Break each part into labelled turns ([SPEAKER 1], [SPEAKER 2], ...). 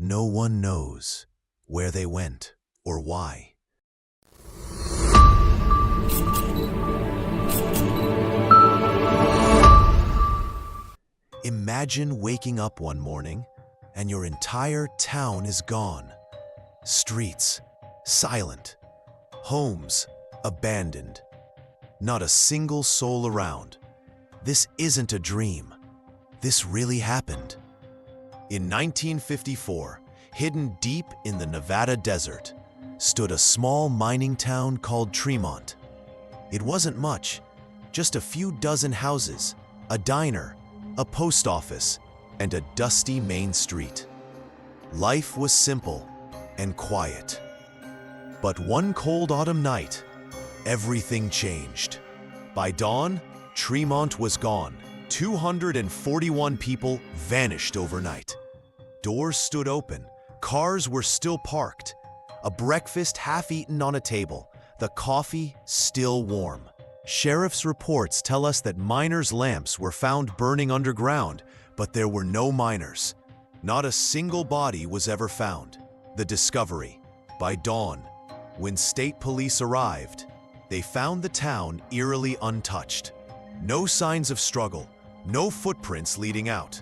[SPEAKER 1] no one knows where they went or why. Imagine waking up one morning and your entire town is gone. Streets silent, homes abandoned, not a single soul around. This isn't a dream. This really happened. In 1954, hidden deep in the Nevada desert, stood a small mining town called Tremont. It wasn't much, just a few dozen houses, a diner, a post office, and a dusty main street. Life was simple and quiet. But one cold autumn night, everything changed. By dawn, Tremont was gone. 241 people vanished overnight. Doors stood open, cars were still parked, a breakfast half-eaten on a table, the coffee still warm. Sheriff's reports tell us that miners' lamps were found burning underground, but there were no miners. Not a single body was ever found. The discovery, by dawn, when state police arrived, they found the town eerily untouched. No signs of struggle, no footprints leading out.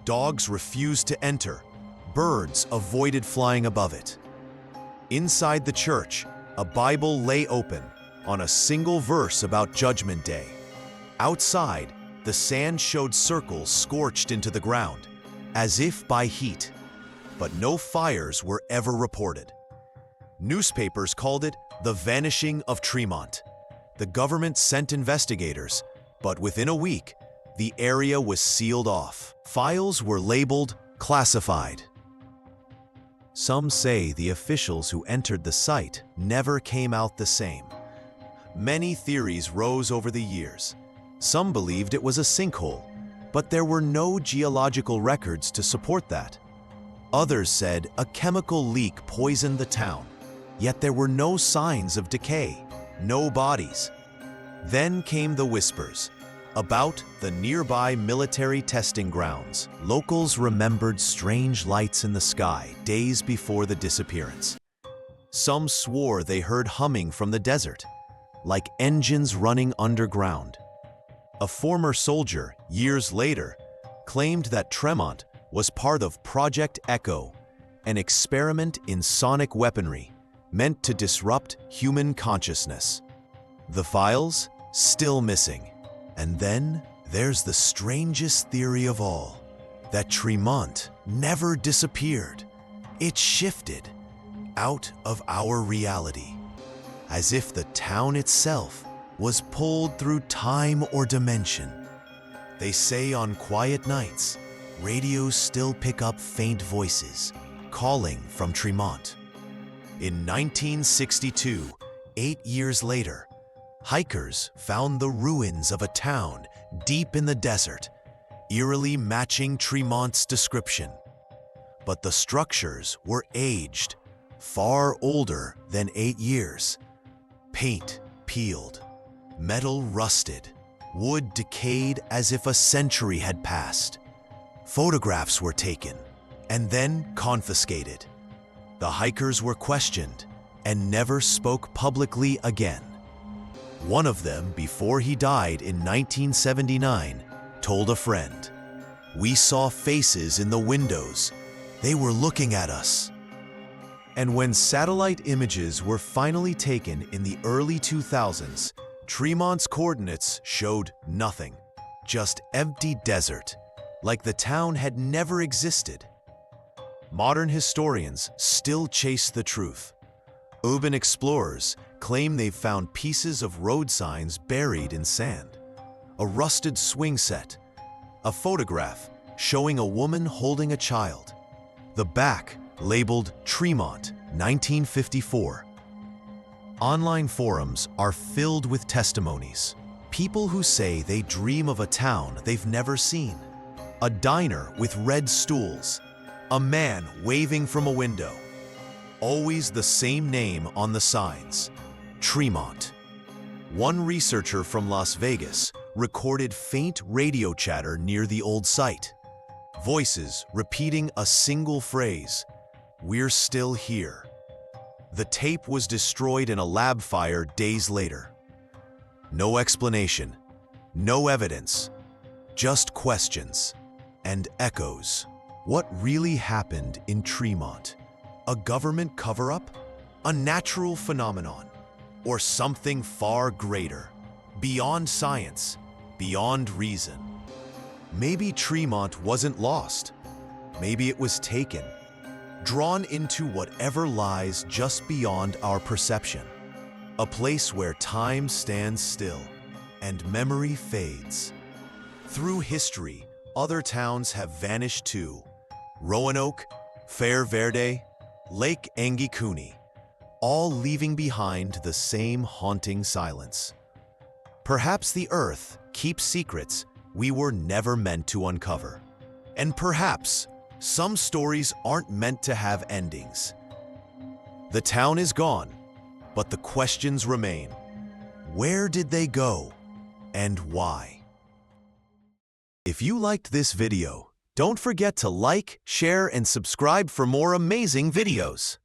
[SPEAKER 1] Dogs refused to enter, birds avoided flying above it. Inside the church, a Bible lay open on a single verse about Judgment Day. Outside, the sand showed circles scorched into the ground, as if by heat, but no fires were ever reported. Newspapers called it the Vanishing of Tremont. The government sent investigators, but within a week, the area was sealed off. Files were labeled classified. Some say the officials who entered the site never came out the same. Many theories rose over the years. Some believed it was a sinkhole, but there were no geological records to support that. Others said a chemical leak poisoned the town, yet there were no signs of decay, no bodies. Then came the whispers about the nearby military testing grounds. Locals remembered strange lights in the sky days before the disappearance. Some swore they heard humming from the desert, like engines running underground. A former soldier, years later, claimed that Tremont was part of Project Echo, an experiment in sonic weaponry meant to disrupt human consciousness. The files? Still missing. And then there's the strangest theory of all, that Tremont never disappeared. It shifted out of our reality, as if the town itself was pulled through time or dimension. They say on quiet nights, radios still pick up faint voices calling from Tremont. In 1962, 8 years later, hikers found the ruins of a town deep in the desert, eerily matching Tremont's description. But the structures were aged, far older than 8 years. Paint peeled, metal rusted, wood decayed as if a century had passed. Photographs were taken and then confiscated. The hikers were questioned and never spoke publicly again. One of them, before he died in 1979, told a friend, "We saw faces in the windows. They were looking at us." And when satellite images were finally taken in the early 2000s, Tremont's coordinates showed nothing, just empty desert, like the town had never existed. Modern historians still chase the truth. Urban explorers claim they've found pieces of road signs buried in sand, a rusted swing set, a photograph showing a woman holding a child, the back labeled Tremont, 1954. Online forums are filled with testimonies. People who say they dream of a town they've never seen, a diner with red stools, a man waving from a window. Always the same name on the signs, Tremont. One researcher from Las Vegas recorded faint radio chatter near the old site. Voices repeating a single phrase, "We're still here." The tape was destroyed in a lab fire days later. No explanation, no evidence, just questions and echoes. What really happened in Tremont? A government cover-up? A natural phenomenon? Or something far greater, beyond science, beyond reason? Maybe Tremont wasn't lost. Maybe it was taken, drawn into whatever lies just beyond our perception. A place where time stands still and memory fades. Through history, other towns have vanished too. Roanoke, Fair Verde, Lake Angikuni, all leaving behind the same haunting silence. Perhaps the earth keeps secrets we were never meant to uncover. And perhaps some stories aren't meant to have endings. The town is gone, but the questions remain. Where did they go, and why? If you liked this video, don't forget to like, share, and subscribe for more amazing videos.